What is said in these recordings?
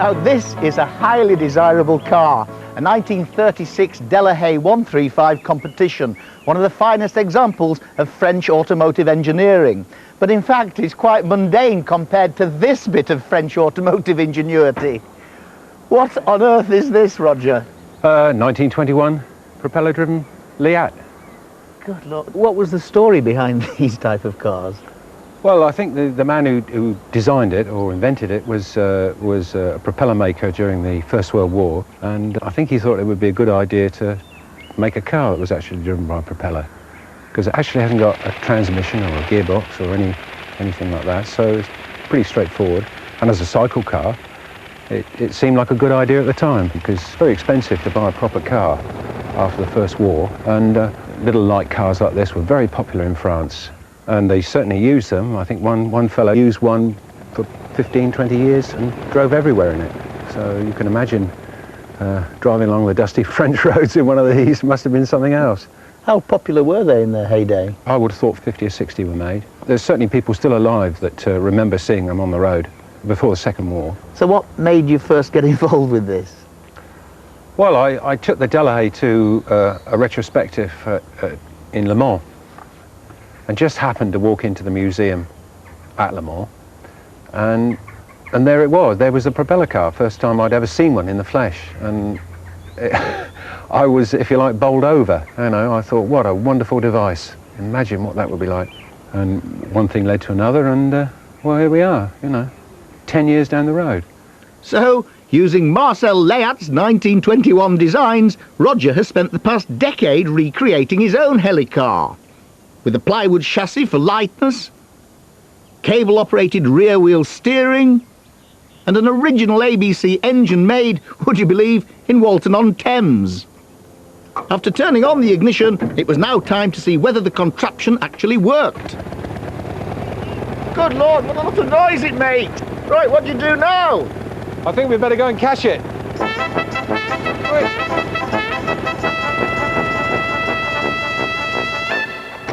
Now this is a highly desirable car, a 1936 Delahaye 135 competition, one of the finest examples of French automotive engineering. But in fact it's quite mundane compared to this bit of French automotive ingenuity. What on earth is this, Roger? 1921 propeller-driven Leyat. Good Lord, what was the story behind these type of cars? Well, I think the man who designed it or invented it was a propeller maker during the First World War, and I think he thought it would be a good idea to make a car that was actually driven by a propeller, because it actually hasn't got a transmission or a gearbox or anything like that, so it's pretty straightforward. And as a cycle car, it seemed like a good idea at the time, because it's very expensive to buy a proper car after the First War, and little light cars like this were very popular in France. And they certainly used them. I think one fellow used one for 15, 20 years and drove everywhere in it. So you can imagine driving along the dusty French roads in one of these must have been something else. How popular were they in their heyday? I would have thought 50 or 60 were made. There's certainly people still alive that remember seeing them on the road before the Second War. So what made you first get involved with this? Well, I took the Delahaye to a retrospective in Le Mans, and just happened to walk into the museum at Le Mans, and there it was. There was a propeller car, first time I'd ever seen one in the flesh, and I was, if you like, bowled over. You know, I thought, what a wonderful device. Imagine what that would be like. And one thing led to another, and well, here we are, you know, 10 years down the road. So, using Marcel Leyat's 1921 designs, Roger has spent the past decade recreating his own helicar. With a plywood chassis for lightness, cable-operated rear-wheel steering, and an original ABC engine made, would you believe, in Walton-on-Thames. After turning on the ignition, it was now time to see whether the contraption actually worked. Good Lord, what a lot of noise it made! Right, what do you do now? I think we'd better go and catch it.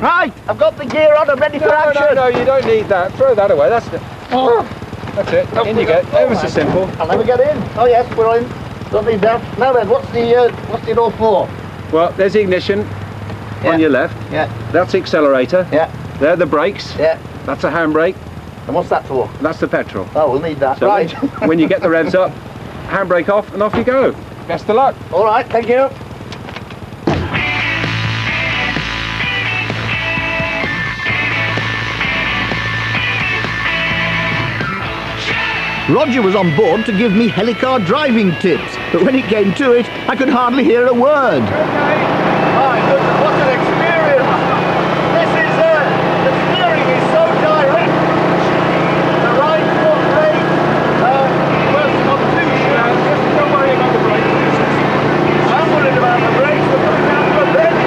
Right, I've got the gear on, I'm ready for action. No, you don't need that. Throw that away. That's it. Oh. That's it. In you get. Ever so simple. I'll never get in. Oh yes, we're in. Don't need that. Now then, what's it all for? Well, there's the ignition on your left. Yeah. That's the accelerator. Yeah. There are the brakes. Yeah. That's a handbrake. And what's that for? That's the petrol. Oh, we'll need that. So right. when you get the revs up, handbrake off and off you go. Best of luck. All right, thank you. Roger was on board to give me helicar driving tips, but when it came to it, I could hardly hear a word. My goodness, what an experience! This is the steering is so direct. The right foot brake, first confusion. Don't worry about the brakes. I'm worried about the brakes. We're coming down to a bend.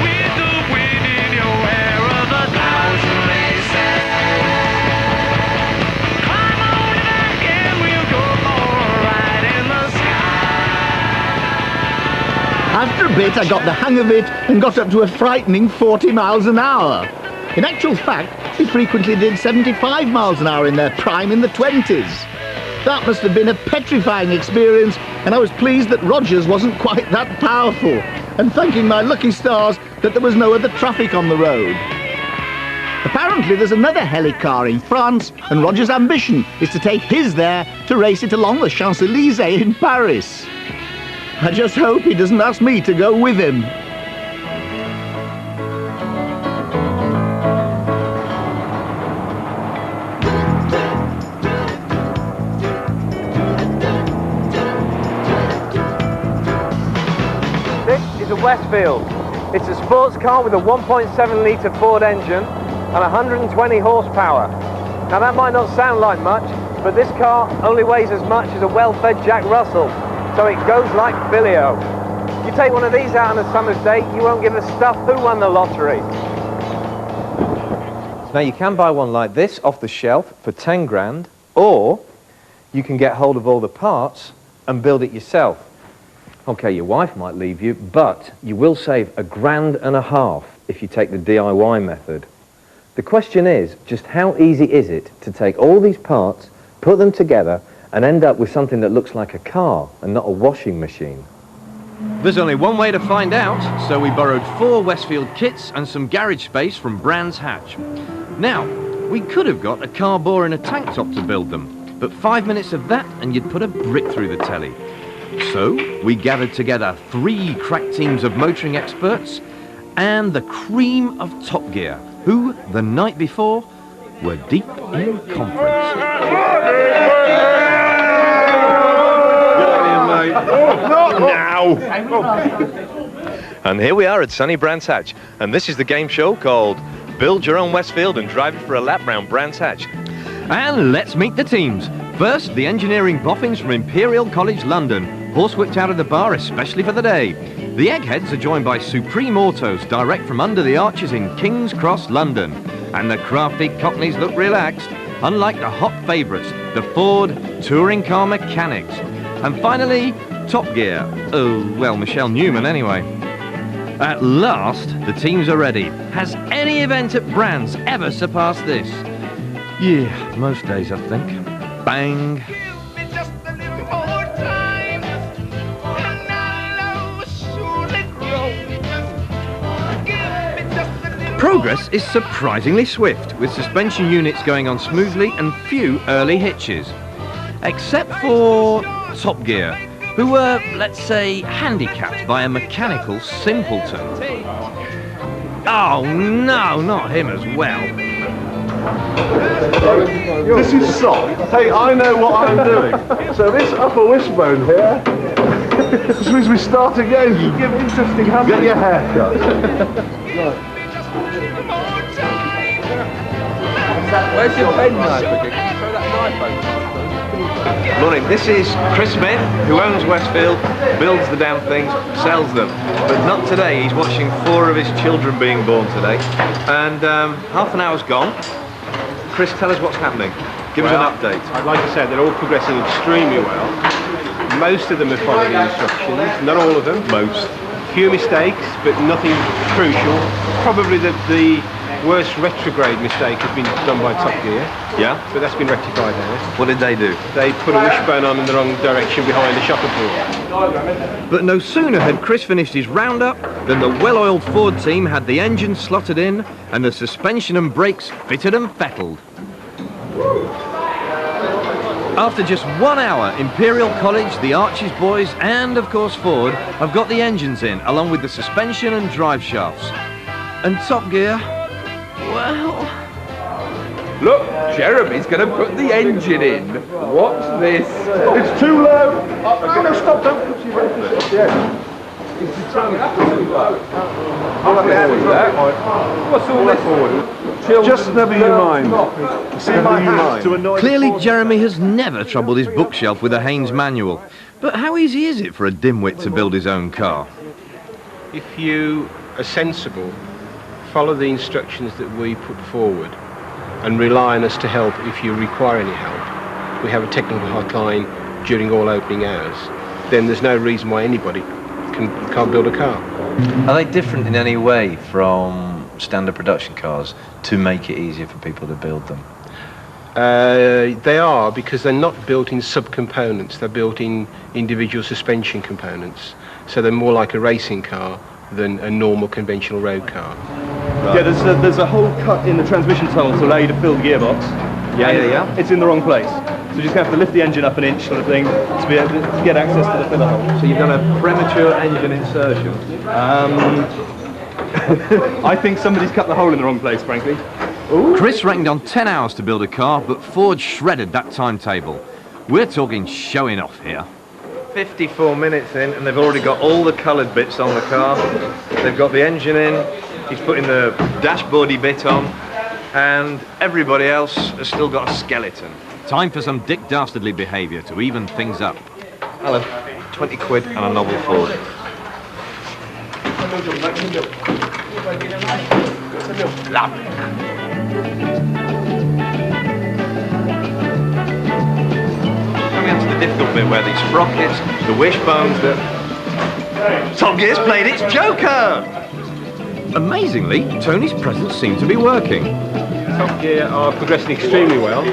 With the wind in your hair of 1,000 races. Climb on back and we'll go for a ride in the sky. After a bit, I got the hang of it and got up to a frightening 40 miles an hour. In actual fact, we frequently did 75 miles an hour in their prime in the 20s. That must have been a petrifying experience, and I was pleased that Rogers wasn't quite that powerful, and thanking my lucky stars that there was no other traffic on the road. Apparently there's another helicar in France, and Roger's ambition is to take his there to race it along the Champs-Élysées in Paris. I just hope he doesn't ask me to go with him. This is a Westfield. It's a sports car with a 1.7 litre Ford engine and 120 horsepower. Now that might not sound like much, but this car only weighs as much as a well-fed Jack Russell, so it goes like Billy-O. You take one of these out on a summer's day, you won't give a stuff who won the lottery. Now you can buy one like this off the shelf for 10 grand, or you can get hold of all the parts and build it yourself. Okay, your wife might leave you, but you will save £1.5 grand if you take the DIY method. The question is, just how easy is it to take all these parts, put them together and end up with something that looks like a car and not a washing machine? There's only one way to find out, so we borrowed 4 Westfield kits and some garage space from Brands Hatch. Now, we could have got a car bore and a tank top to build them, but 5 minutes of that and you'd put a brick through the telly. So, we gathered together 3 crack teams of motoring experts and the cream of Top Gear, who, the night before, were deep in conference. Not now! And here we are at sunny Brands Hatch, and this is the game show called Build Your Own Westfield and Drive it for a lap round Brands Hatch. And let's meet the teams. First, the engineering boffins from Imperial College London, horsewhipped out of the bar especially for the day. The Eggheads are joined by Supreme Autos, direct from under the arches in King's Cross, London. And the crafty Cockneys look relaxed, unlike the hot favourites, the Ford touring car mechanics. And finally, Top Gear. Oh, well, Michelle Newman anyway. At last, the teams are ready. Has any event at Brands ever surpassed this? Yeah, most days I think. Bang. Progress is surprisingly swift, with suspension units going on smoothly and few early hitches. Except for Top Gear, who were, let's say, handicapped by a mechanical simpleton. Oh no, not him as well. This is soft. Hey, I know what I'm doing. So this upper wishbone here, this means we start again. You give interesting hands. Get your hair cut. Where's your pen knife? Can you throw that knife over? Morning, this is Chris Smith, who owns Westfield, builds the damn things, sells them. But not today, he's watching 4 of his children being born today. And half an hour's gone. Chris, tell us what's happening. Give us an update. Like I said, they're all progressing extremely well. Most of them have followed the instructions, not all of them. Most. Few mistakes, but nothing crucial. Probably the worst retrograde mistake has been done by Top Gear. Yeah? But that's been rectified now. What did they do? They put a wishbone on in the wrong direction behind the shock absorber. But no sooner had Chris finished his roundup than the well-oiled Ford team had the engine slotted in and the suspension and brakes fitted and fettled. After just 1 hour, Imperial College, the Arches boys and, of course, Ford have got the engines in, along with the suspension and drive shafts. And Top Gear, well... Look, Jeremy's going to put the engine in. Watch this. It's too low. Oh, no, stop, don't put your weight up the edge. What's all this for? Just never you mind. See my hat to annoy. Clearly, Jeremy has never troubled his bookshelf with a Haynes manual. But how easy is it for a dimwit to build his own car? If you are sensible, follow the instructions that we put forward and rely on us to help if you require any help. We have a technical hotline during all opening hours. Then there's no reason why anybody can't build a car. Are they different in any way from standard production cars to make it easier for people to build them? They are, because they're not built in subcomponents. They're built in individual suspension components. So they're more like a racing car than a normal conventional road car. Right. Yeah, there's a hole cut in the transmission tunnel to allow you to fill the gearbox. Yeah. It's in the wrong place. So you just have to lift the engine up an inch, sort of thing, to be able to get access to the filler hole. So you've done a premature engine insertion? I think somebody's cut the hole in the wrong place, frankly. Ooh. Chris reckoned on 10 hours to build a car, but Ford shredded that timetable. We're talking showing off here. 54 minutes in, and they've already got all the coloured bits on the car. They've got the engine in, he's putting the dashboardy bit on, and everybody else has still got a skeleton. Time for some Dick Dastardly behaviour to even things up. Hello, 20 quid and a novel Ford. Coming on to the difficult bit where these sprockets, the wishbones, Top Gear's played its Joker! Amazingly, Tony's presence seemed to be working. Top Gear are progressing extremely well.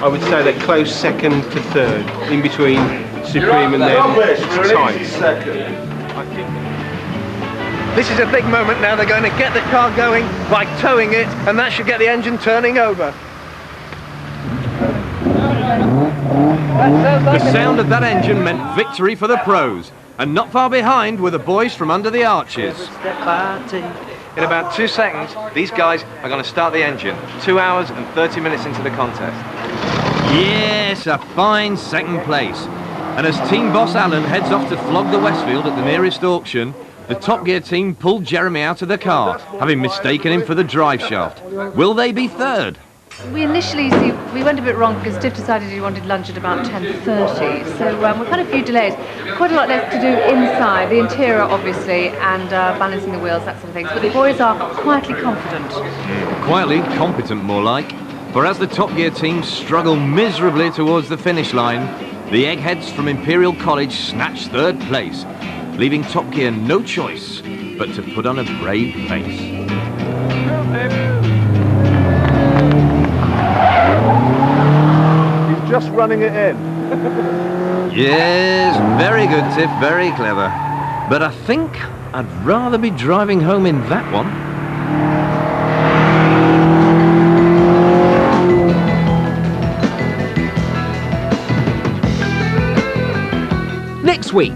I would say they're close second to third, in between Supreme and then tight. This is a big moment now. They're going to get the car going by towing it, and that should get the engine turning over. The sound of that engine meant victory for the pros, and not far behind were the boys from under the arches. In about 2 seconds, these guys are going to start the engine. 2 hours and 30 minutes into the contest. Yes, a fine second place. And as team boss Alan heads off to flog the Westfield at the nearest auction, the Top Gear team pulled Jeremy out of the car, having mistaken him for the drive shaft. Will they be third? We initially we went a bit wrong because Steve decided he wanted lunch at about 10:30, so we've had a few delays. Quite a lot left to do inside, the interior obviously, and balancing the wheels, that sort of things. But the boys are quietly confident. Quietly competent, more like. For as the Top Gear team struggle miserably towards the finish line, the eggheads from Imperial College snatch third place, leaving Top Gear no choice but to put on a brave face. Just running it in. Yes, very good, Tiff, very clever. But I think I'd rather be driving home in that one. Next week,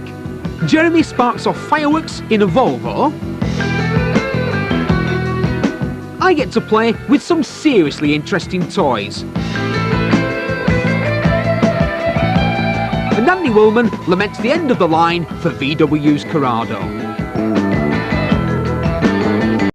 Jeremy sparks off fireworks in a Volvo. I get to play with some seriously interesting toys. And Andy Woolman laments the end of the line for VW's Corrado.